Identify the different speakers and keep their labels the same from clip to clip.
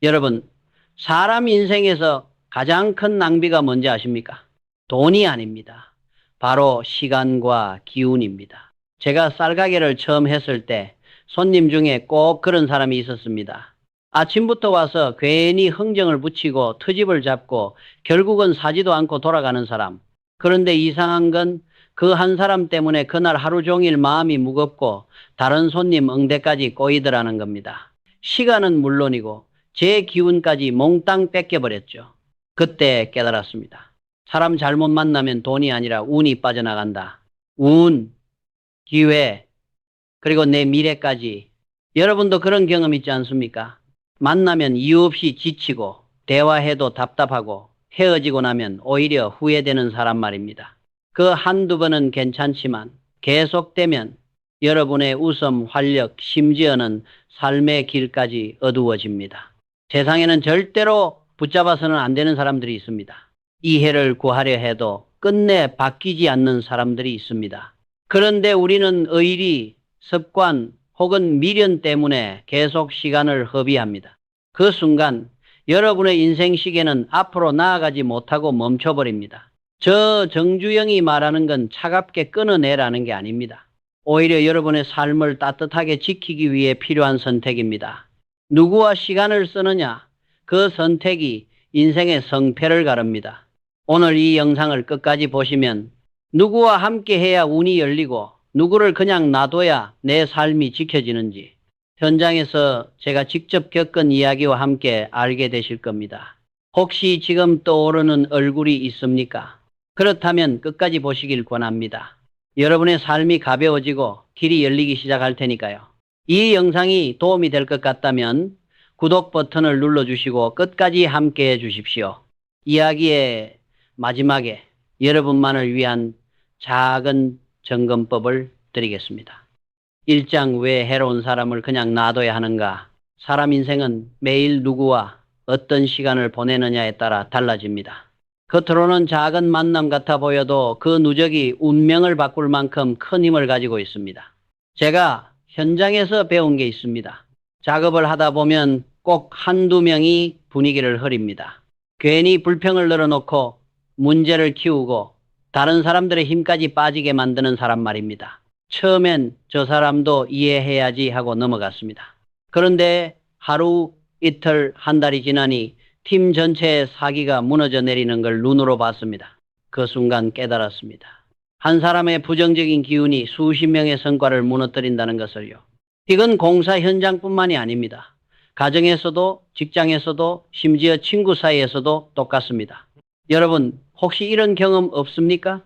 Speaker 1: 여러분, 사람 인생에서 가장 큰 낭비가 뭔지 아십니까? 돈이 아닙니다. 바로 시간과 기운입니다. 제가 쌀가게를 처음 했을 때 손님 중에 꼭 그런 사람이 있었습니다. 아침부터 와서 괜히 흥정을 붙이고 트집을 잡고 결국은 사지도 않고 돌아가는 사람. 그런데 이상한 건 그 한 사람 때문에 그날 하루 종일 마음이 무겁고 다른 손님 응대까지 꼬이더라는 겁니다. 시간은 물론이고 제 기운까지 몽땅 뺏겨버렸죠. 그때 깨달았습니다. 사람 잘못 만나면 돈이 아니라 운이 빠져나간다. 운, 기회, 그리고 내 미래까지. 여러분도 그런 경험 있지 않습니까? 만나면 이유 없이 지치고 대화해도 답답하고 헤어지고 나면 오히려 후회되는 사람 말입니다. 그 한두 번은 괜찮지만 계속되면 여러분의 웃음, 활력, 심지어는 삶의 길까지 어두워집니다. 세상에는 절대로 붙잡아서는 안 되는 사람들이 있습니다. 이해를 구하려 해도 끝내 바뀌지 않는 사람들이 있습니다. 그런데 우리는 의리, 습관 혹은 미련 때문에 계속 시간을 허비합니다. 그 순간 여러분의 인생 시계는 앞으로 나아가지 못하고 멈춰버립니다. 저 정주영이 말하는 건 차갑게 끊어내라는 게 아닙니다. 오히려 여러분의 삶을 따뜻하게 지키기 위해 필요한 선택입니다. 누구와 시간을 쓰느냐? 그 선택이 인생의 성패를 가릅니다. 오늘 이 영상을 끝까지 보시면 누구와 함께 해야 운이 열리고 누구를 그냥 놔둬야 내 삶이 지켜지는지 현장에서 제가 직접 겪은 이야기와 함께 알게 되실 겁니다. 혹시 지금 떠오르는 얼굴이 있습니까? 그렇다면 끝까지 보시길 권합니다. 여러분의 삶이 가벼워지고 길이 열리기 시작할 테니까요. 이 영상이 도움이 될 것 같다면 구독 버튼을 눌러주시고 끝까지 함께 해주십시오. 이야기의 마지막에 여러분만을 위한 작은 점검법을 드리겠습니다. 1장 왜 해로운 사람을 그냥 놔둬야 하는가? 사람 인생은 매일 누구와 어떤 시간을 보내느냐에 따라 달라집니다. 겉으로는 작은 만남 같아 보여도 그 누적이 운명을 바꿀 만큼 큰 힘을 가지고 있습니다. 제가 현장에서 배운 게 있습니다. 작업을 하다 보면 꼭 한두 명이 분위기를 흐립니다. 괜히 불평을 늘어놓고 문제를 키우고 다른 사람들의 힘까지 빠지게 만드는 사람 말입니다. 처음엔 저 사람도 이해해야지 하고 넘어갔습니다. 그런데 하루, 이틀, 한 달이 지나니 팀 전체의 사기가 무너져 내리는 걸 눈으로 봤습니다. 그 순간 깨달았습니다. 한 사람의 부정적인 기운이 수십 명의 성과를 무너뜨린다는 것을요. 이건 공사 현장뿐만이 아닙니다. 가정에서도 직장에서도 심지어 친구 사이에서도 똑같습니다. 여러분 혹시 이런 경험 없습니까?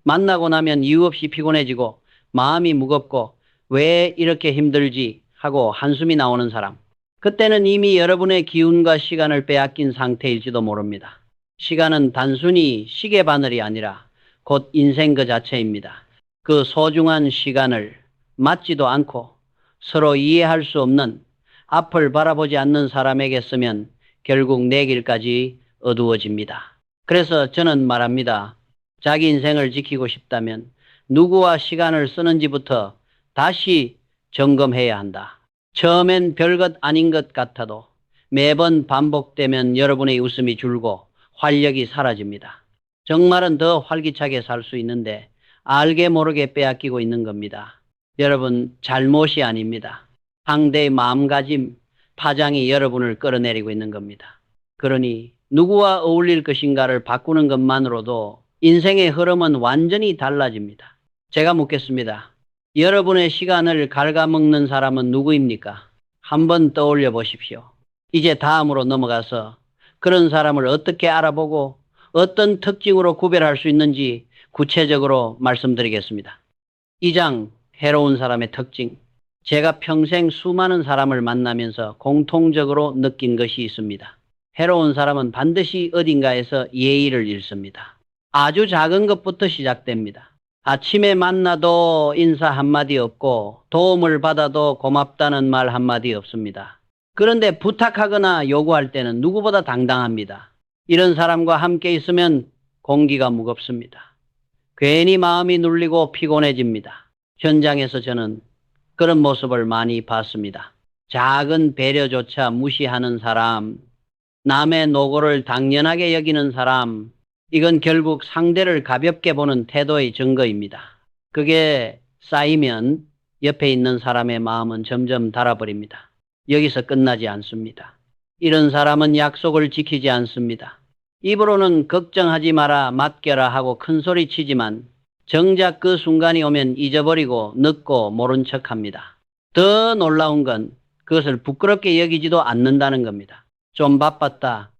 Speaker 1: 만나고 나면 이유 없이 피곤해지고 마음이 무겁고 왜 이렇게 힘들지 하고 한숨이 나오는 사람. 그때는 이미 여러분의 기운과 시간을 빼앗긴 상태일지도 모릅니다. 시간은 단순히 시계바늘이 아니라 곧 인생 그 자체입니다. 그 소중한 시간을 맞지도 않고 서로 이해할 수 없는 앞을 바라보지 않는 사람에게 쓰면 결국 내 길까지 어두워집니다. 그래서 저는 말합니다. 자기 인생을 지키고 싶다면 누구와 시간을 쓰는지부터 다시 점검해야 한다. 처음엔 별것 아닌 것 같아도 매번 반복되면 여러분의 웃음이 줄고 활력이 사라집니다. 정말은 더 활기차게 살 수 있는데 알게 모르게 빼앗기고 있는 겁니다. 여러분 잘못이 아닙니다. 상대의 마음가짐, 파장이 여러분을 끌어내리고 있는 겁니다. 그러니 누구와 어울릴 것인가를 바꾸는 것만으로도 인생의 흐름은 완전히 달라집니다. 제가 묻겠습니다. 여러분의 시간을 갉아먹는 사람은 누구입니까? 한번 떠올려 보십시오. 이제 다음으로 넘어가서 그런 사람을 어떻게 알아보고 어떤 특징으로 구별할 수 있는지 구체적으로 말씀드리겠습니다. 2장 해로운 사람의 특징. 제가 평생 수많은 사람을 만나면서 공통적으로 느낀 것이 있습니다. 해로운 사람은 반드시 어딘가에서 예의를 잃습니다. 아주 작은 것부터 시작됩니다. 아침에 만나도 인사 한마디 없고 도움을 받아도 고맙다는 말 한마디 없습니다. 그런데 부탁하거나 요구할 때는 누구보다 당당합니다. 이런 사람과 함께 있으면 공기가 무겁습니다. 괜히 마음이 눌리고 피곤해집니다. 현장에서 저는 그런 모습을 많이 봤습니다. 작은 배려조차 무시하는 사람, 남의 노고를 당연하게 여기는 사람, 이건 결국 상대를 가볍게 보는 태도의 증거입니다. 그게 쌓이면 옆에 있는 사람의 마음은 점점 닳아버립니다. 여기서 끝나지 않습니다. 이런 사람은 약속을 지키지 않습니다. 입으로는 걱정하지 마라, 맡겨라 하고 큰 소리 치지만 정작 그 순간이 오면 잊어버리고 늦고 모른 척합니다. 더 놀라운 건 그것을 부끄럽게 여기지도 않는다는 겁니다. 좀 바빴다,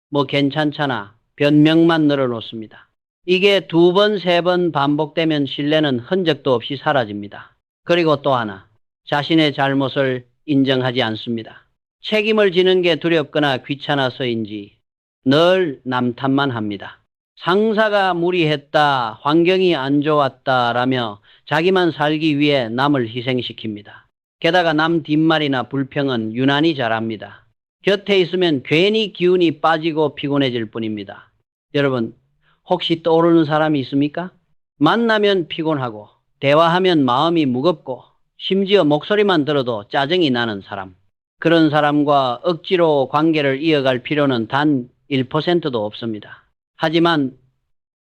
Speaker 1: 뭐 괜찮잖아, 변명만 늘어놓습니다. 이게 2번, 3번 반복되면 신뢰는 흔적도 없이 사라집니다. 그리고 또 하나, 자신의 잘못을 인정하지 않습니다. 책임을 지는 게 두렵거나 귀찮아서인지 늘 남 탓만 합니다. 상사가 무리했다, 환경이 안 좋았다라며 자기만 살기 위해 남을 희생시킵니다. 게다가 남 뒷말이나 불평은 유난히 잘합니다. 곁에 있으면 괜히 기운이 빠지고 피곤해질 뿐입니다. 여러분, 혹시 떠오르는 사람이 있습니까? 만나면 피곤하고, 대화하면 마음이 무겁고, 심지어 목소리만 들어도 짜증이 나는 사람. 그런 사람과 억지로 관계를 이어갈 필요는 단 1%도 없습니다. 하지만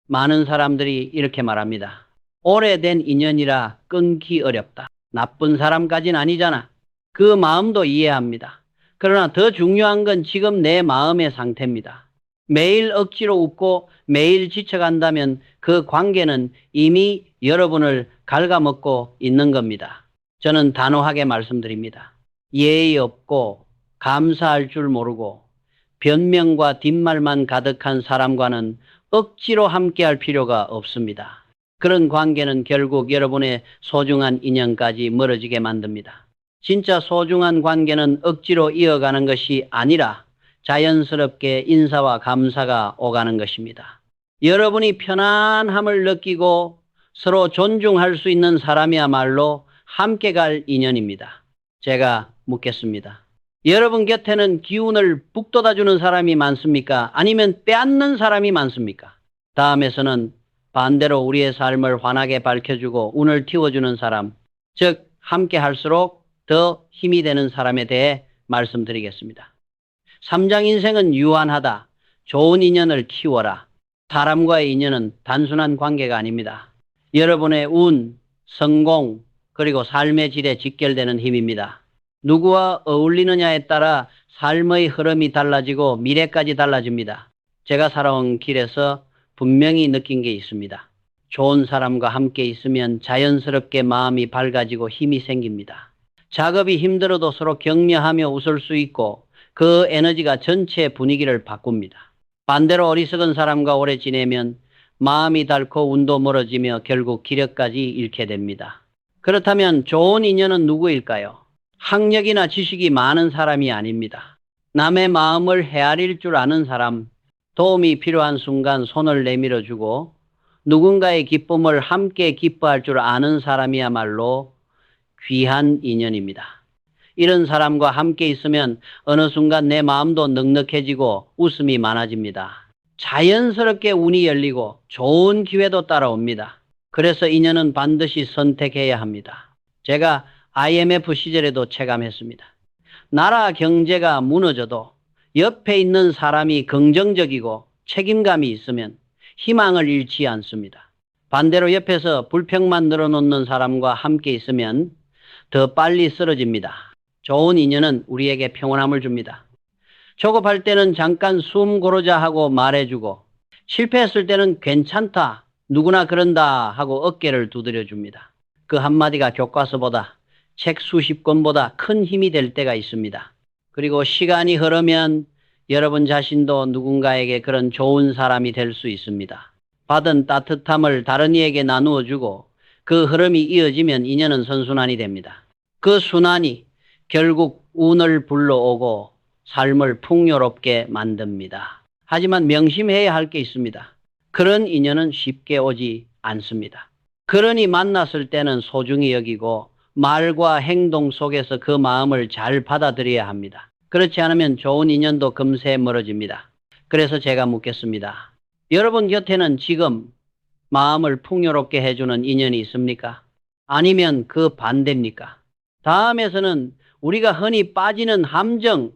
Speaker 1: 많은 사람들이 이렇게 말합니다. 오래된 인연이라 끊기 어렵다. 나쁜 사람까진 아니잖아. 그 마음도 이해합니다. 그러나 더 중요한 건 지금 내 마음의 상태입니다. 매일 억지로 웃고 매일 지쳐간다면 그 관계는 이미 여러분을 갉아먹고 있는 겁니다. 저는 단호하게 말씀드립니다. 예의 없고 감사할 줄 모르고 변명과 뒷말만 가득한 사람과는 억지로 함께할 필요가 없습니다. 그런 관계는 결국 여러분의 소중한 인연까지 멀어지게 만듭니다. 진짜 소중한 관계는 억지로 이어가는 것이 아니라 자연스럽게 인사와 감사가 오가는 것입니다. 여러분이 편안함을 느끼고 서로 존중할 수 있는 사람이야말로 함께 갈 인연입니다. 제가 묻겠습니다. 여러분 곁에는 기운을 북돋아주는 사람이 많습니까? 아니면 빼앗는 사람이 많습니까? 다음에서는 반대로 우리의 삶을 환하게 밝혀주고 운을 틔워주는 사람, 즉 함께 할수록 더 힘이 되는 사람에 대해 말씀드리겠습니다. 3장 인생은 유한하다. 좋은 인연을 키워라. 사람과의 인연은 단순한 관계가 아닙니다. 여러분의 운, 성공, 그리고 삶의 질에 직결되는 힘입니다. 누구와 어울리느냐에 따라 삶의 흐름이 달라지고 미래까지 달라집니다. 제가 살아온 길에서 분명히 느낀 게 있습니다. 좋은 사람과 함께 있으면 자연스럽게 마음이 밝아지고 힘이 생깁니다. 작업이 힘들어도 서로 격려하며 웃을 수 있고 그 에너지가 전체 분위기를 바꿉니다. 반대로 어리석은 사람과 오래 지내면 마음이 닳고 운도 멀어지며 결국 기력까지 잃게 됩니다. 그렇다면 좋은 인연은 누구일까요? 학력이나 지식이 많은 사람이 아닙니다. 남의 마음을 헤아릴 줄 아는 사람, 도움이 필요한 순간 손을 내밀어주고 누군가의 기쁨을 함께 기뻐할 줄 아는 사람이야말로 귀한 인연입니다. 이런 사람과 함께 있으면 어느 순간 내 마음도 넉넉해지고 웃음이 많아집니다. 자연스럽게 운이 열리고 좋은 기회도 따라옵니다. 그래서 인연은 반드시 선택해야 합니다. 제가 IMF 시절에도 체감했습니다. 나라 경제가 무너져도 옆에 있는 사람이 긍정적이고 책임감이 있으면 희망을 잃지 않습니다. 반대로 옆에서 불평만 늘어놓는 사람과 함께 있으면 더 빨리 쓰러집니다. 좋은 인연은 우리에게 평온함을 줍니다. 조급할 때는 잠깐 숨 고르자 하고 말해주고 실패했을 때는 괜찮다, 누구나 그런다 하고 어깨를 두드려 줍니다. 그 한마디가 교과서보다 책 수십 권보다 큰 힘이 될 때가 있습니다. 그리고 시간이 흐르면 여러분 자신도 누군가에게 그런 좋은 사람이 될 수 있습니다. 받은 따뜻함을 다른 이에게 나누어 주고 그 흐름이 이어지면 인연은 선순환이 됩니다. 그 순환이 결국 운을 불러오고 삶을 풍요롭게 만듭니다. 하지만 명심해야 할 게 있습니다. 그런 인연은 쉽게 오지 않습니다. 그러니 만났을 때는 소중히 여기고 말과 행동 속에서 그 마음을 잘 받아들여야 합니다. 그렇지 않으면 좋은 인연도 금세 멀어집니다. 그래서 제가 묻겠습니다. 여러분 곁에는 지금 마음을 풍요롭게 해주는 인연이 있습니까? 아니면 그 반대입니까? 다음에서는 우리가 흔히 빠지는 함정,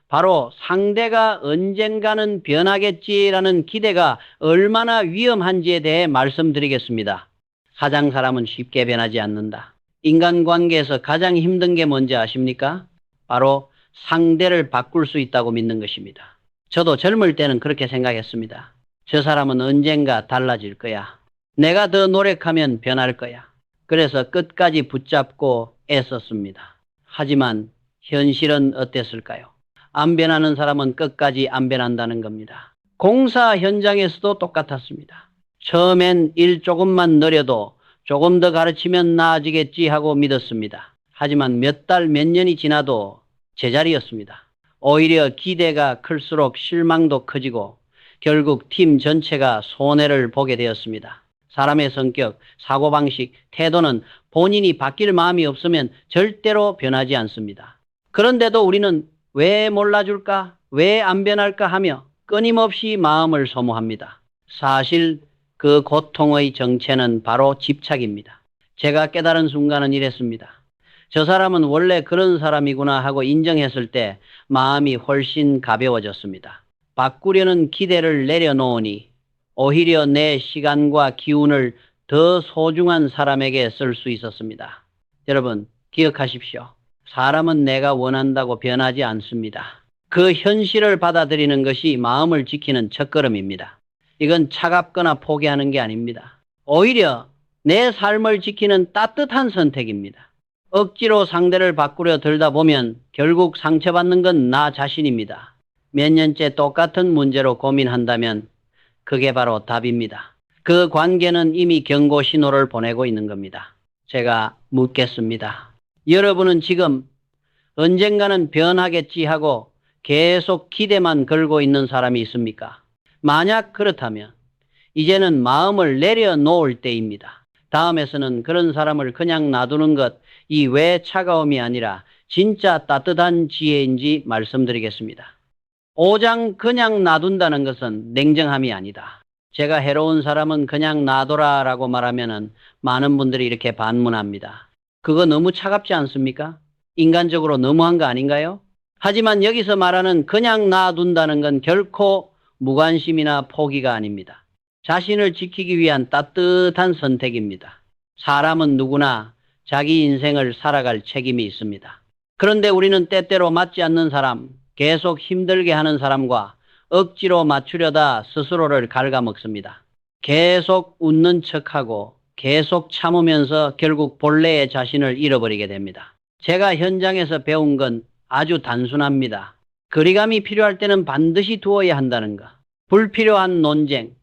Speaker 1: 바로 상대가 언젠가는 변하겠지라는 기대가 얼마나 위험한지에 대해 말씀드리겠습니다. 사장 사람은 쉽게 변하지 않는다. 인간관계에서 가장 힘든 게 뭔지 아십니까? 바로 상대를 바꿀 수 있다고 믿는 것입니다. 저도 젊을 때는 그렇게 생각했습니다. 저 사람은 언젠가 달라질 거야. 내가 더 노력하면 변할 거야. 그래서 끝까지 붙잡고 애썼습니다. 하지만 현실은 어땠을까요? 안 변하는 사람은 끝까지 안 변한다는 겁니다. 공사 현장에서도 똑같았습니다. 처음엔 일 조금만 느려도 조금 더 가르치면 나아지겠지 하고 믿었습니다. 하지만 몇 달, 몇 년이 지나도 제자리였습니다. 오히려 기대가 클수록 실망도 커지고 결국 팀 전체가 손해를 보게 되었습니다. 사람의 성격, 사고방식, 태도는 본인이 바뀔 마음이 없으면 절대로 변하지 않습니다. 그런데도 우리는 왜 몰라줄까? 왜 안 변할까 하며 끊임없이 마음을 소모합니다. 사실 그 고통의 정체는 바로 집착입니다. 제가 깨달은 순간은 이랬습니다. 저 사람은 원래 그런 사람이구나 하고 인정했을 때 마음이 훨씬 가벼워졌습니다. 바꾸려는 기대를 내려놓으니 오히려 내 시간과 기운을 더 소중한 사람에게 쓸 수 있었습니다. 여러분, 기억하십시오. 사람은 내가 원한다고 변하지 않습니다. 그 현실을 받아들이는 것이 마음을 지키는 첫걸음입니다. 이건 차갑거나 포기하는 게 아닙니다. 오히려 내 삶을 지키는 따뜻한 선택입니다. 억지로 상대를 바꾸려 들다 보면 결국 상처받는 건 나 자신입니다. 몇 년째 똑같은 문제로 고민한다면 그게 바로 답입니다. 그 관계는 이미 경고 신호를 보내고 있는 겁니다. 제가 묻겠습니다. 여러분은 지금 언젠가는 변하겠지 하고 계속 기대만 걸고 있는 사람이 있습니까? 만약 그렇다면 이제는 마음을 내려놓을 때입니다. 다음에서는 그런 사람을 그냥 놔두는 것, 이 왜 차가움이 아니라 진짜 따뜻한 지혜인지 말씀드리겠습니다. 오장 그냥 놔둔다는 것은 냉정함이 아니다. 제가 해로운 사람은 그냥 놔둬라 라고 말하면 많은 분들이 이렇게 반문합니다. 그거 너무 차갑지 않습니까? 인간적으로 너무한 거 아닌가요? 하지만 여기서 말하는 그냥 놔둔다는 건 결코 무관심이나 포기가 아닙니다. 자신을 지키기 위한 따뜻한 선택입니다. 사람은 누구나 자기 인생을 살아갈 책임이 있습니다. 그런데 우리는 때때로 맞지 않는 사람, 계속 힘들게 하는 사람과 억지로 맞추려다 스스로를 갉아먹습니다. 계속 웃는 척하고 계속 참으면서 결국 본래의 자신을 잃어버리게 됩니다. 제가 현장에서 배운 건 아주 단순합니다. 거리감이 필요할 때는 반드시 두어야 한다는 것. 불필요한 논쟁,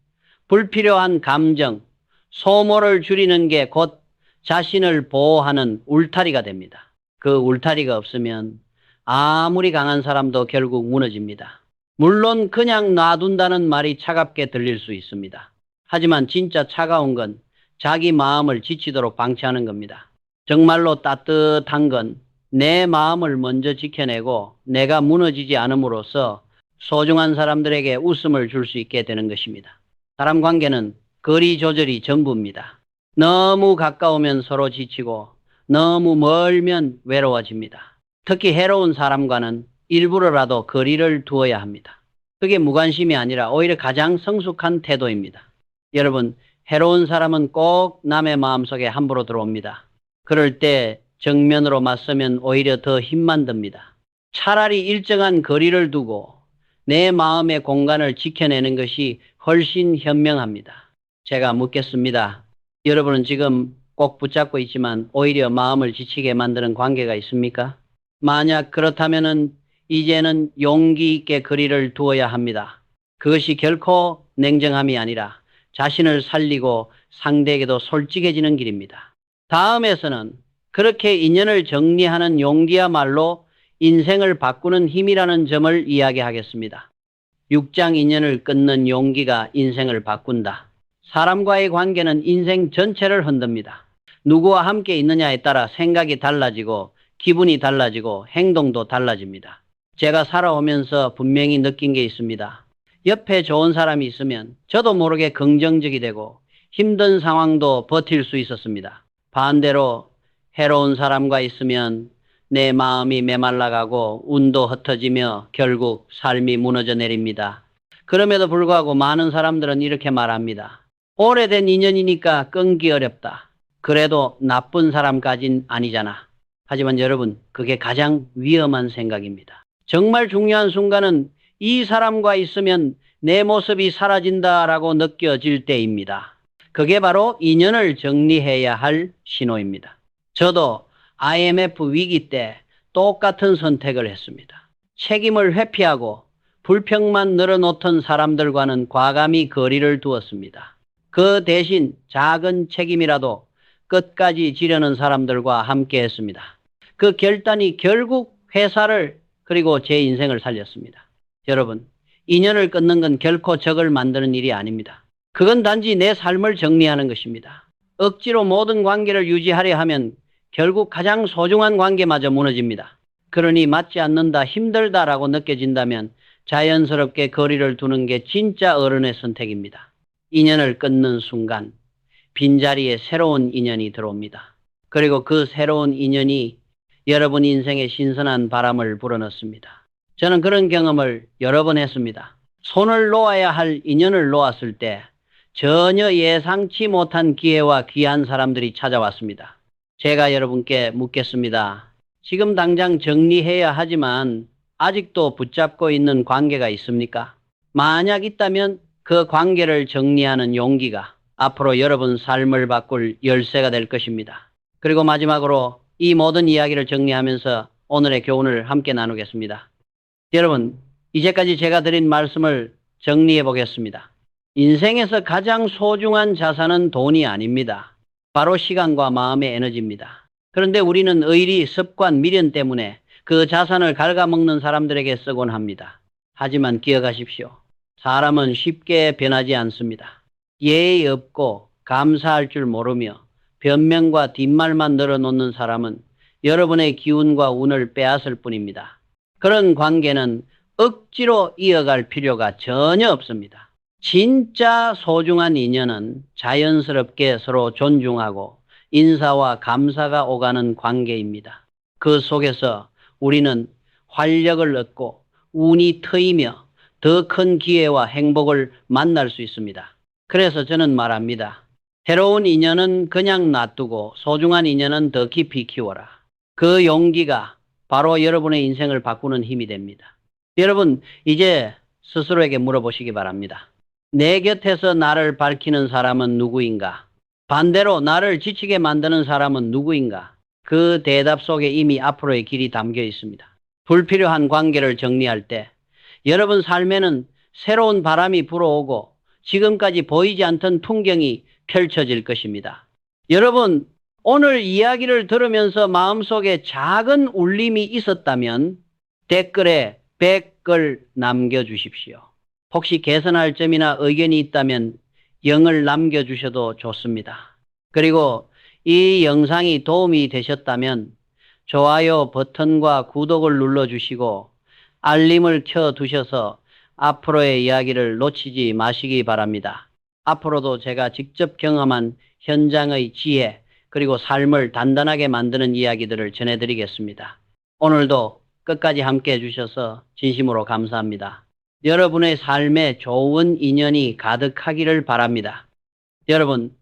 Speaker 1: 불필요한 감정, 소모를 줄이는 게 곧 자신을 보호하는 울타리가 됩니다. 그 울타리가 없으면 아무리 강한 사람도 결국 무너집니다. 물론 그냥 놔둔다는 말이 차갑게 들릴 수 있습니다. 하지만 진짜 차가운 건 자기 마음을 지치도록 방치하는 겁니다. 정말로 따뜻한 건 내 마음을 먼저 지켜내고 내가 무너지지 않음으로써 소중한 사람들에게 웃음을 줄 수 있게 되는 것입니다. 사람 관계는 거리 조절이 전부입니다. 너무 가까우면 서로 지치고 너무 멀면 외로워집니다. 특히 해로운 사람과는 일부러라도 거리를 두어야 합니다. 그게 무관심이 아니라 오히려 가장 성숙한 태도입니다. 여러분, 해로운 사람은 꼭 남의 마음속에 함부로 들어옵니다. 그럴 때 정면으로 맞서면 오히려 더 힘만 듭니다. 차라리 일정한 거리를 두고 내 마음의 공간을 지켜내는 것이 훨씬 현명합니다. 제가 묻겠습니다. 여러분은 지금 꼭 붙잡고 있지만 오히려 마음을 지치게 만드는 관계가 있습니까? 만약 그렇다면 이제는 용기 있게 거리를 두어야 합니다. 그것이 결코 냉정함이 아니라 자신을 살리고 상대에게도 솔직해지는 길입니다. 다음에서는 그렇게 인연을 정리하는 용기야말로 인생을 바꾸는 힘이라는 점을 이야기하겠습니다. 육장 인연을 끊는 용기가 인생을 바꾼다. 사람과의 관계는 인생 전체를 흔듭니다. 누구와 함께 있느냐에 따라 생각이 달라지고 기분이 달라지고 행동도 달라집니다. 제가 살아오면서 분명히 느낀 게 있습니다. 옆에 좋은 사람이 있으면 저도 모르게 긍정적이 되고 힘든 상황도 버틸 수 있었습니다. 반대로 해로운 사람과 있으면 내 마음이 메말라가고 운도 흩어지며 결국 삶이 무너져 내립니다. 그럼에도 불구하고 많은 사람들은 이렇게 말합니다. 오래된 인연이니까 끊기 어렵다. 그래도 나쁜 사람까진 아니잖아. 하지만 여러분, 그게 가장 위험한 생각입니다. 정말 중요한 순간은 이 사람과 있으면 내 모습이 사라진다라고 느껴질 때입니다. 그게 바로 인연을 정리해야 할 신호입니다. 저도 IMF 위기 때 똑같은 선택을 했습니다. 책임을 회피하고 불평만 늘어놓던 사람들과는 과감히 거리를 두었습니다. 그 대신 작은 책임이라도 끝까지 지려는 사람들과 함께 했습니다. 그 결단이 결국 회사를 그리고 제 인생을 살렸습니다. 여러분, 인연을 끊는 건 결코 적을 만드는 일이 아닙니다. 그건 단지 내 삶을 정리하는 것입니다. 억지로 모든 관계를 유지하려 하면 결국 가장 소중한 관계마저 무너집니다. 그러니 맞지 않는다, 힘들다라고 느껴진다면 자연스럽게 거리를 두는 게 진짜 어른의 선택입니다. 인연을 끊는 순간 빈자리에 새로운 인연이 들어옵니다. 그리고 그 새로운 인연이 여러분 인생에 신선한 바람을 불어넣습니다. 저는 그런 경험을 여러 번 했습니다. 손을 놓아야 할 인연을 놓았을 때 전혀 예상치 못한 기회와 귀한 사람들이 찾아왔습니다. 제가 여러분께 묻겠습니다. 지금 당장 정리해야 하지만 아직도 붙잡고 있는 관계가 있습니까? 만약 있다면 그 관계를 정리하는 용기가 앞으로 여러분 삶을 바꿀 열쇠가 될 것입니다. 그리고 마지막으로 이 모든 이야기를 정리하면서 오늘의 교훈을 함께 나누겠습니다. 여러분, 이제까지 제가 드린 말씀을 정리해 보겠습니다. 인생에서 가장 소중한 자산은 돈이 아닙니다. 바로 시간과 마음의 에너지입니다. 그런데 우리는 의리, 습관, 미련 때문에 그 자산을 갉아먹는 사람들에게 쓰곤 합니다. 하지만 기억하십시오. 사람은 쉽게 변하지 않습니다. 예의 없고 감사할 줄 모르며 변명과 뒷말만 늘어놓는 사람은 여러분의 기운과 운을 빼앗을 뿐입니다. 그런 관계는 억지로 이어갈 필요가 전혀 없습니다. 진짜 소중한 인연은 자연스럽게 서로 존중하고 인사와 감사가 오가는 관계입니다. 그 속에서 우리는 활력을 얻고 운이 트이며 더 큰 기회와 행복을 만날 수 있습니다. 그래서 저는 말합니다. 새로운 인연은 그냥 놔두고 소중한 인연은 더 깊이 키워라. 그 용기가 바로 여러분의 인생을 바꾸는 힘이 됩니다. 여러분, 이제 스스로에게 물어보시기 바랍니다. 내 곁에서 나를 밝히는 사람은 누구인가? 반대로 나를 지치게 만드는 사람은 누구인가? 그 대답 속에 이미 앞으로의 길이 담겨 있습니다. 불필요한 관계를 정리할 때 여러분 삶에는 새로운 바람이 불어오고 지금까지 보이지 않던 풍경이 펼쳐질 것입니다. 여러분, 오늘 이야기를 들으면서 마음속에 작은 울림이 있었다면 댓글에 100글 남겨주십시오. 혹시 개선할 점이나 의견이 있다면 0을 남겨주셔도 좋습니다. 그리고 이 영상이 도움이 되셨다면 좋아요 버튼과 구독을 눌러주시고 알림을 켜두셔서 앞으로의 이야기를 놓치지 마시기 바랍니다. 앞으로도 제가 직접 경험한 현장의 지혜 그리고 삶을 단단하게 만드는 이야기들을 전해드리겠습니다. 오늘도 끝까지 함께 해주셔서 진심으로 감사합니다. 여러분의 삶에 좋은 인연이 가득하기를 바랍니다. 여러분,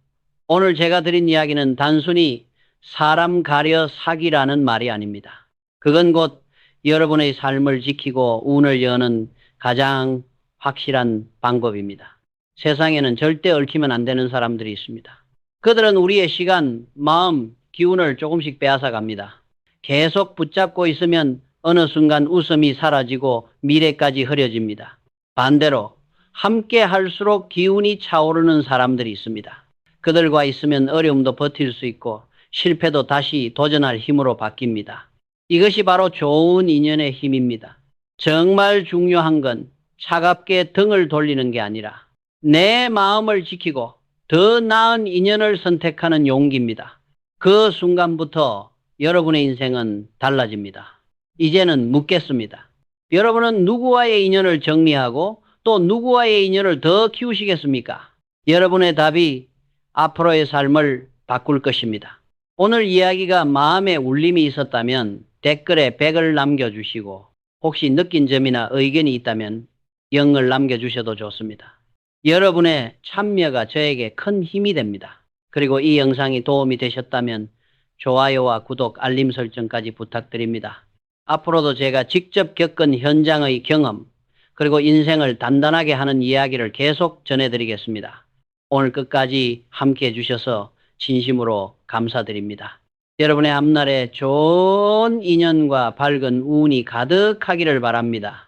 Speaker 1: 오늘 제가 드린 이야기는 단순히 사람 가려 사기라는 말이 아닙니다. 그건 곧 여러분의 삶을 지키고 운을 여는 가장 확실한 방법입니다. 세상에는 절대 얽히면 안 되는 사람들이 있습니다. 그들은 우리의 시간, 마음, 기운을 조금씩 빼앗아 갑니다. 계속 붙잡고 있으면 어느 순간 웃음이 사라지고 미래까지 흐려집니다. 반대로 함께 할수록 기운이 차오르는 사람들이 있습니다. 그들과 있으면 어려움도 버틸 수 있고 실패도 다시 도전할 힘으로 바뀝니다. 이것이 바로 좋은 인연의 힘입니다. 정말 중요한 건 차갑게 등을 돌리는 게 아니라 내 마음을 지키고 더 나은 인연을 선택하는 용기입니다. 그 순간부터 여러분의 인생은 달라집니다. 이제는 묻겠습니다. 여러분은 누구와의 인연을 정리하고 또 누구와의 인연을 더 키우시겠습니까? 여러분의 답이 앞으로의 삶을 바꿀 것입니다. 오늘 이야기가 마음에 울림이 있었다면 댓글에 100을 남겨주시고 혹시 느낀 점이나 의견이 있다면 0을 남겨주셔도 좋습니다. 여러분의 참여가 저에게 큰 힘이 됩니다. 그리고 이 영상이 도움이 되셨다면 좋아요와 구독, 알림 설정까지 부탁드립니다. 앞으로도 제가 직접 겪은 현장의 경험, 그리고 인생을 단단하게 하는 이야기를 계속 전해드리겠습니다. 오늘 끝까지 함께 해주셔서 진심으로 감사드립니다. 여러분의 앞날에 좋은 인연과 밝은 운이 가득하기를 바랍니다.